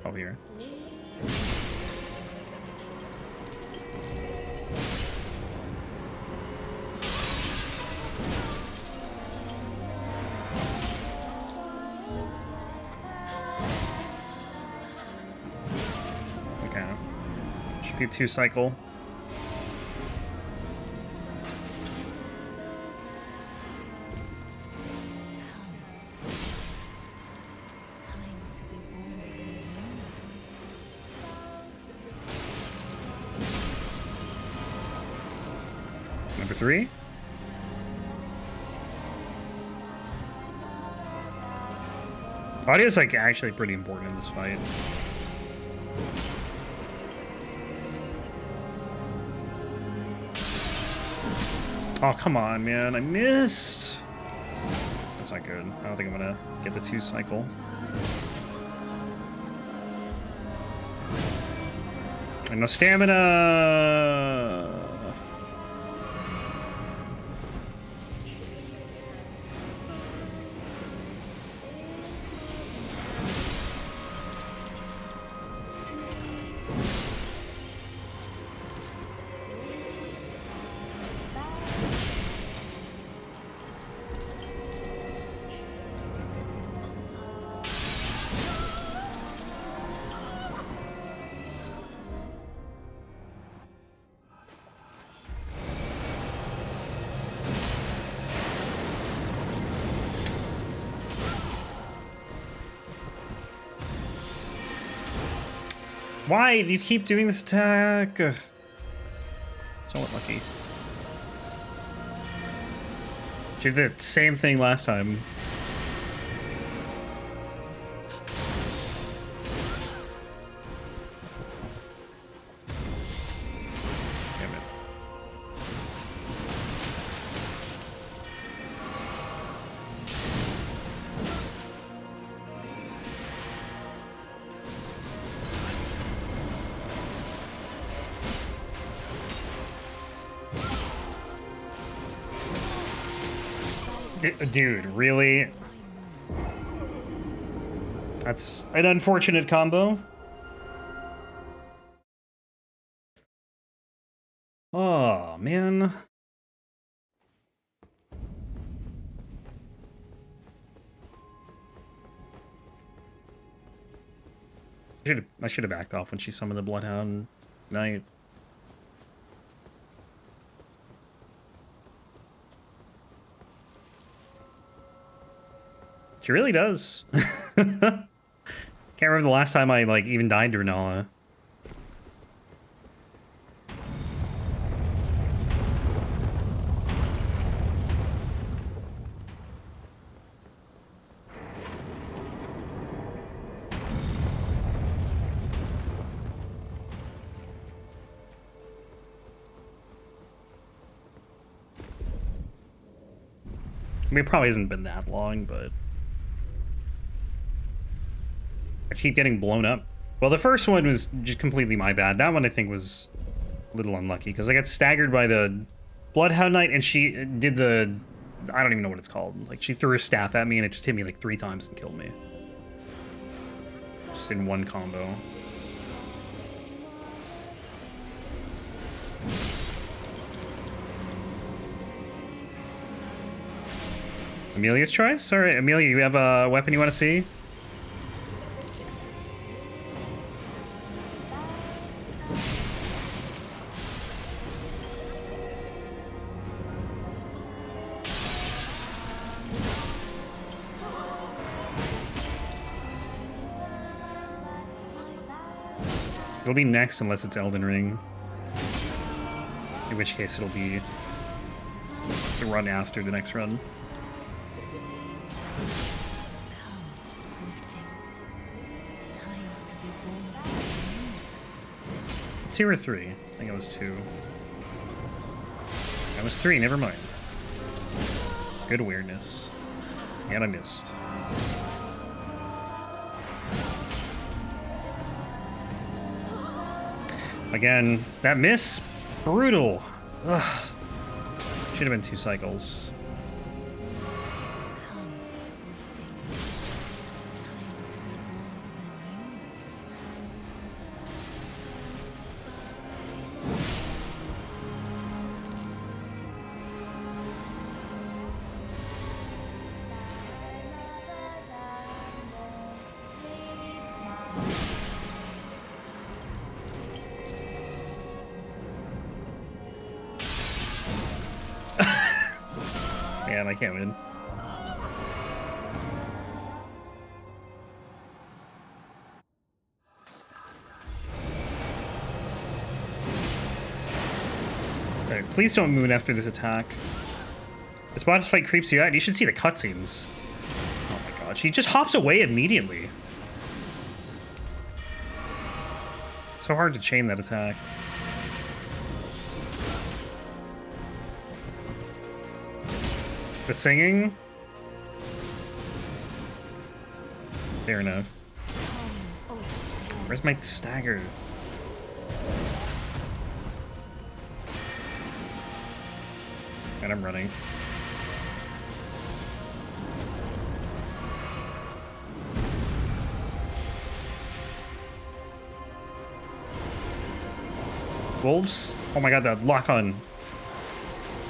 Over here. Should be a 2 cycle. Number 3. Audio is like actually pretty important in this fight. Oh, come on, man. I missed. That's not good. I don't think I'm gonna get the 2 cycle. And no stamina. Why do you keep doing this attack? Somewhat lucky. She did the same thing last time. Damn it. Dude, really? That's an unfortunate combo. Oh, man. I should have backed off when she summoned the Bloodhound Knight. She really does. Can't remember the last time I like even died to Renala. I mean, it probably hasn't been that long, but I keep getting blown up. Well, the first one was just completely my bad. That one I think was a little unlucky because I got staggered by the Bloodhound Knight and she did the... I don't even know what it's called. Like, she threw her staff at me and it just hit me like 3 times and killed me. Just in one combo. Amelia's choice? Alright, Amelia, you have a weapon you want to see? It'll be next unless it's Elden Ring. In which case it'll be the run after the next run. Two or 3? I think it was 2. That was 3, never mind. Good awareness. And I missed. Again, that miss, brutal. Ugh. Should have been 2 cycles. Man, I can't win. Alright, please don't moon after this attack. This boss fight creeps you out. You should see the cutscenes. Oh my god, she just hops away immediately. So hard to chain that attack. The singing? Fair enough. Where's my stagger? And I'm running. Wolves? Oh my god, that lock on.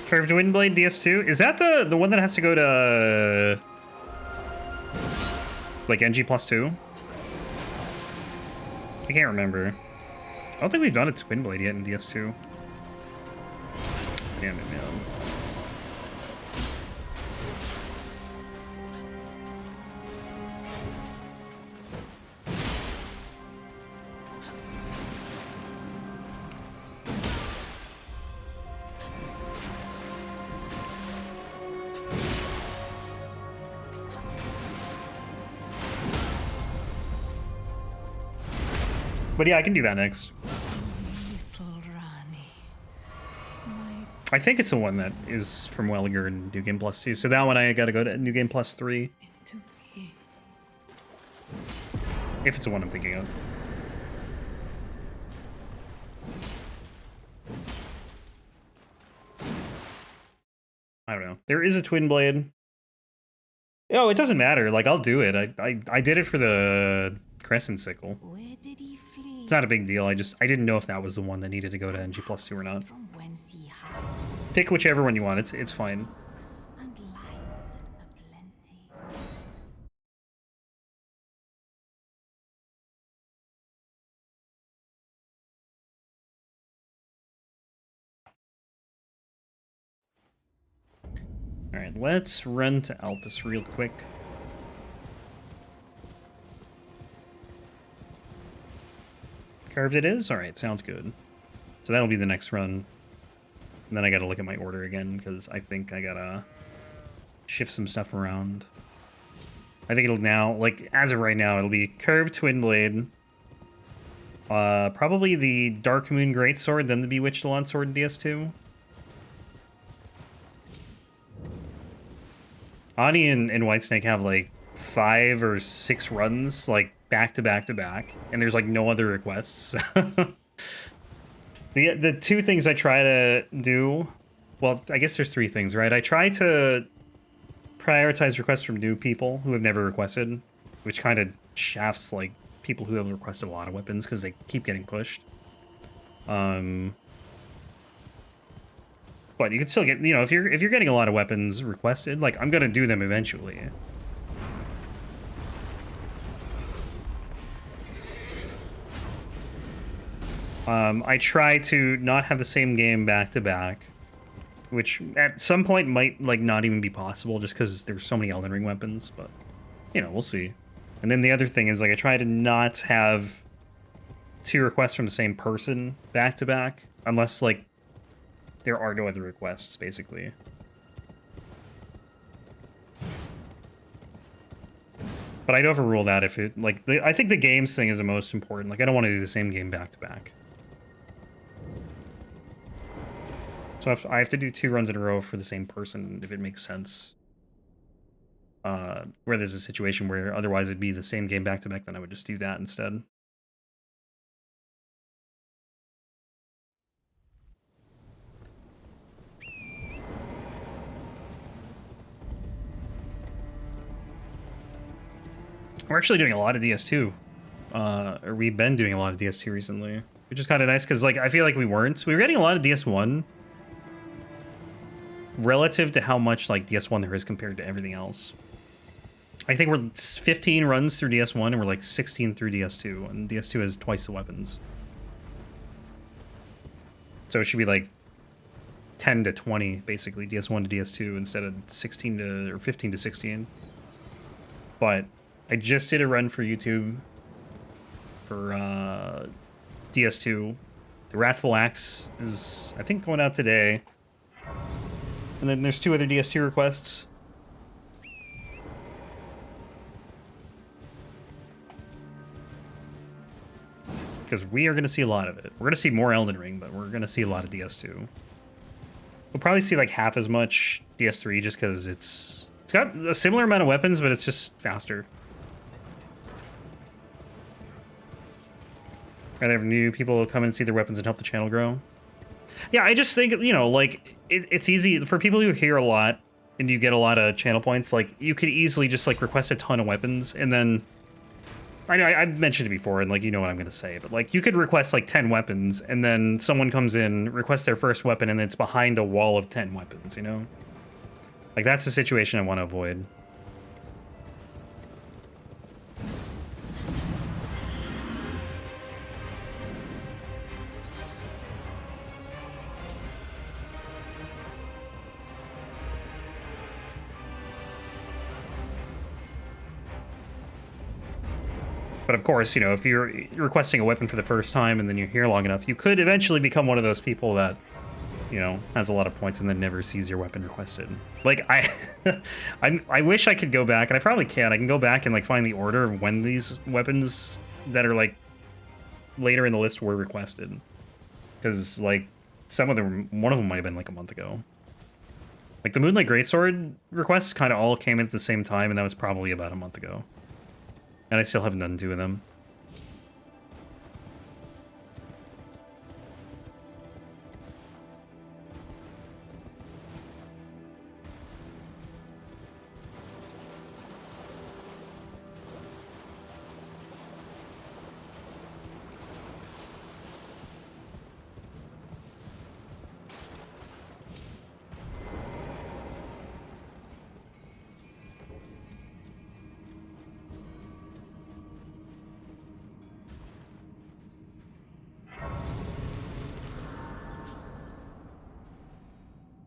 Curved Windblade DS2? Is that the one that has to go to like NG +2? I can't remember. I don't think we've done a Twin Blade yet in DS2. Damn it, man. But yeah, I can do that next. I think it's the one that is from Welliger and New Game Plus 2. So that one I gotta go to New Game Plus 3. If it's the one I'm thinking of. I don't know. There is a Twin Blade. Oh, it doesn't matter. Like, I'll do it. I did it for the Crescent Sickle. Where did he flee? It's not a big deal. I didn't know if that was the one that needed to go to NG Plus 2 or not. From whence he hides, Pick whichever one you want. It's fine. and light aplenty. Alright, let's run to Altus real quick. Carved it is? Alright, sounds good. So that'll be the next run. And then I gotta look at my order again, because I think I gotta shift some stuff around. I think it'll now, like, as of right now, it'll be Curved Twin Blade. Probably the Dark Moon Greatsword, then the Bewitched Longsword in DS2. Ani and Whitesnake have, like, 5 or 6 runs, like, back to back to back, and there's, like, no other requests. The two things I try to do, well, I guess there's 3 things, right? I try to prioritize requests from new people who have never requested, which kind of shafts, like, people who have requested a lot of weapons because they keep getting pushed. But you can still get, you know, if you're getting a lot of weapons requested, like, I'm gonna do them eventually. I try to not have the same game back to back, which at some point might, like, not even be possible just because there's so many Elden Ring weapons, but, you know, we'll see. And then the other thing is, like, I try to not have 2 requests from the same person back to back, unless, like, there are no other requests, basically. But I'd overrule that if it, like, I think the games thing is the most important. Like, I don't want to do the same game back to back. So I have to do 2 runs in a row for the same person, if it makes sense. Where there's a situation where otherwise it'd be the same game back to back, then I would just do that instead. We're actually doing a lot of DS2. Or we've been doing a lot of DS2 recently. Which is kind of nice, because, like, I feel like we weren't. We were getting a lot of DS1. Relative to how much, like, DS1 there is compared to everything else. I think we're 15 runs through DS1, and we're, like, 16 through DS2. And DS2 has twice the weapons. So it should be, like, 10 to 20, basically, DS1 to DS2, instead of 16 to, or 15 to 16. But I just did a run for YouTube for DS2. The Wrathful Axe is, I think, going out today. And then there's 2 other DS2 requests. Because we are going to see a lot of it. We're going to see more Elden Ring, but we're going to see a lot of DS2. We'll probably see, like, half as much DS3 just because it's got a similar amount of weapons, but it's just faster. Are there new people come and see their weapons and help the channel grow? Yeah, I just think, you know, like, it's easy for people who hear a lot and you get a lot of channel points. Like, you could easily just, like, request a ton of weapons and then... I know I've mentioned it before, and, like, you know what I'm going to say, but, like, you could request, like, 10 weapons, and then someone comes in, requests their first weapon, and it's behind a wall of 10 weapons, you know? Like, that's the situation I want to avoid. But of course, you know, if you're requesting a weapon for the first time and then you're here long enough, you could eventually become one of those people that, you know, has a lot of points and then never sees your weapon requested. Like, I wish I could go back, and I probably can. I can go back and, like, find the order of when these weapons that are, like, later in the list were requested. Because, like, some of them, one of them might have been, like, a month ago. Like, the Moonlight Greatsword requests kind of all came in at the same time, and that was probably about a month ago. And I still have none to them.